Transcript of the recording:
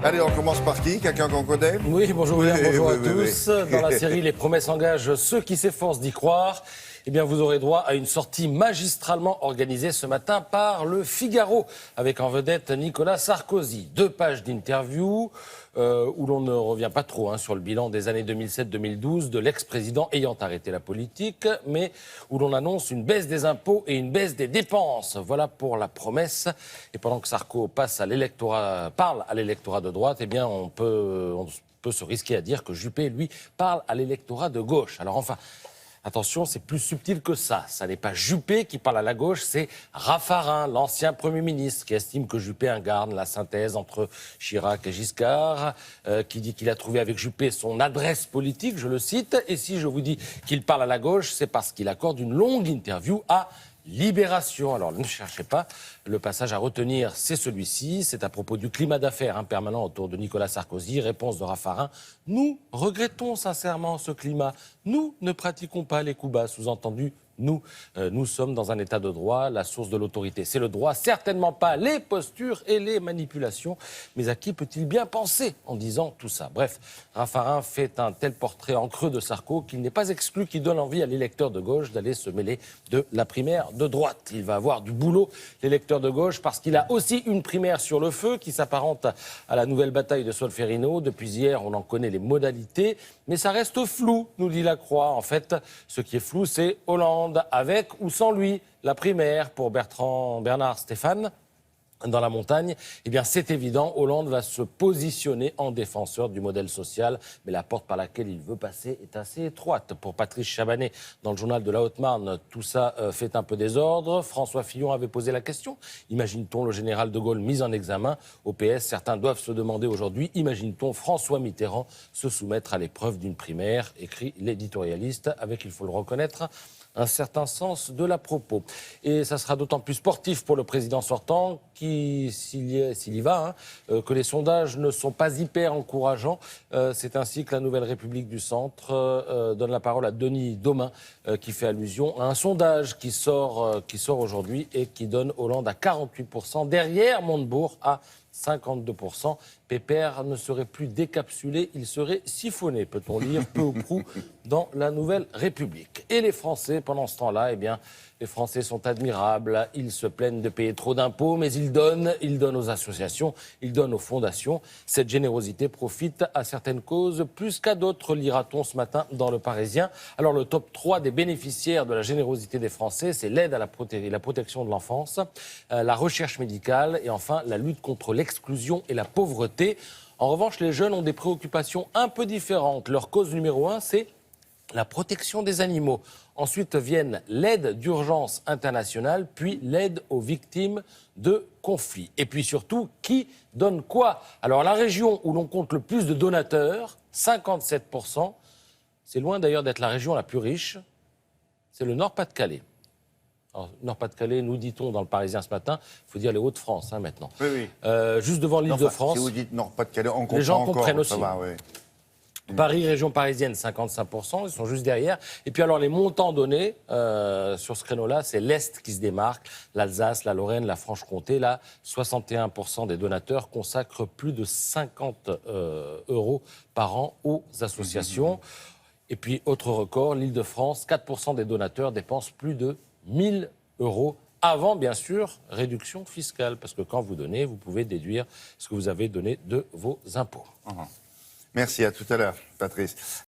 Allez, on commence par qui? Quelqu'un qu'on connaît? Oui, bonjour William, bonjour à oui, tous. Dans la série Les promesses engagent ceux qui s'efforcent d'y croire. Eh bien, vous aurez droit à une sortie magistralement organisée ce matin par Le Figaro, avec en vedette Nicolas Sarkozy. 2 pages d'interview où l'on ne revient pas trop sur le bilan des années 2007-2012 de l'ex-président ayant arrêté la politique, mais où l'on annonce une baisse des impôts et une baisse des dépenses. Voilà pour la promesse. Et pendant que Sarko parle à l'électorat de droite, eh bien, on peut se risquer à dire que Juppé, lui, parle à l'électorat de gauche. Alors enfin, attention, c'est plus subtil que ça. Ça n'est pas Juppé qui parle à la gauche, c'est Raffarin, l'ancien Premier ministre, qui estime que Juppé incarne la synthèse entre Chirac et Giscard, qui dit qu'il a trouvé avec Juppé son adresse politique, je le cite. Et si je vous dis qu'il parle à la gauche, c'est parce qu'il accorde une longue interview à Libération. Alors ne cherchez pas, le passage à retenir, c'est celui-ci. C'est à propos du climat d'affaires permanent autour de Nicolas Sarkozy. Réponse de Raffarin: nous regrettons sincèrement ce climat. Nous ne pratiquons pas les coups bas, sous-entendu. Nous sommes dans un état de droit. La source de l'autorité, c'est le droit. Certainement pas les postures et les manipulations. Mais à qui peut-il bien penser en disant tout ça? Bref, Raffarin fait un tel portrait en creux de Sarko qu'il n'est pas exclu qu'il donne envie à l'électeur de gauche d'aller se mêler de la primaire de droite. Il va avoir du boulot, l'électeur de gauche, parce qu'il a aussi une primaire sur le feu qui s'apparente à la nouvelle bataille de Solferino. Depuis hier, on en connaît les modalités, mais ça reste flou, nous dit la Croix. En fait, ce qui est flou, c'est Hollande, avec ou sans lui. La primaire pour Bernard Stéphane dans la montagne, eh bien c'est évident, Hollande va se positionner en défenseur du modèle social, mais la porte par laquelle il veut passer est assez étroite. Pour Patrice Chabanet, dans le journal de la Haute-Marne, tout ça fait un peu désordre. François Fillon avait posé la question. Imagine-t-on le général de Gaulle mis en examen au PS? Certains doivent se demander aujourd'hui, imagine-t-on François Mitterrand se soumettre à l'épreuve d'une primaire? Écrit l'éditorialiste, avec, il faut le reconnaître, un certain sens de la propos. Et ça sera d'autant plus sportif pour le président sortant qui, s'il y va, que les sondages ne sont pas hyper encourageants. C'est ainsi que la Nouvelle République du Centre donne la parole à Denis Domain, qui fait allusion à un sondage qui sort aujourd'hui et qui donne Hollande à 48%, derrière Montebourg à 52%. Pépère ne serait plus décapsulé, il serait siphonné, peut-on lire peu ou prou dans la Nouvelle République. Et les Français, pendant ce temps-là, eh bien, les Français sont admirables, ils se plaignent de payer trop d'impôts, mais ils donnent aux associations, ils donnent aux fondations. Cette générosité profite à certaines causes plus qu'à d'autres, lira-t-on ce matin dans Le Parisien. Alors le top 3 des bénéficiaires de la générosité des Français, c'est l'aide à la protection de l'enfance, la recherche médicale et enfin la lutte contre l'exclusion et la pauvreté. En revanche, les jeunes ont des préoccupations un peu différentes. Leur cause numéro 1, c'est la protection des animaux. Ensuite viennent l'aide d'urgence internationale, puis l'aide aux victimes de conflits. Et puis surtout, qui donne quoi? Alors la région où l'on compte le plus de donateurs, 57%, c'est loin d'ailleurs d'être la région la plus riche, c'est le Nord-Pas-de-Calais. Alors, Nord-Pas-de-Calais, nous dit-on dans le Parisien ce matin, il faut dire les Hauts-de-France maintenant. Oui. Juste devant l'Île-de-France. Si vous dites Nord-Pas-de-Calais, on comprend les gens encore, comprennent aussi. Ça va, oui. Paris, région parisienne, 55%, ils sont juste derrière. Et puis alors les montants donnés sur ce créneau-là, c'est l'Est qui se démarque, l'Alsace, la Lorraine, la Franche-Comté. Là, 61% des donateurs consacrent plus de 50 euros par an aux associations. Et puis autre record, l'Île-de-France, 4% des donateurs dépensent plus de 1000 euros. Avant, bien sûr, réduction fiscale, parce que quand vous donnez, vous pouvez déduire ce que vous avez donné de vos impôts. Merci, à tout à l'heure, Patrice.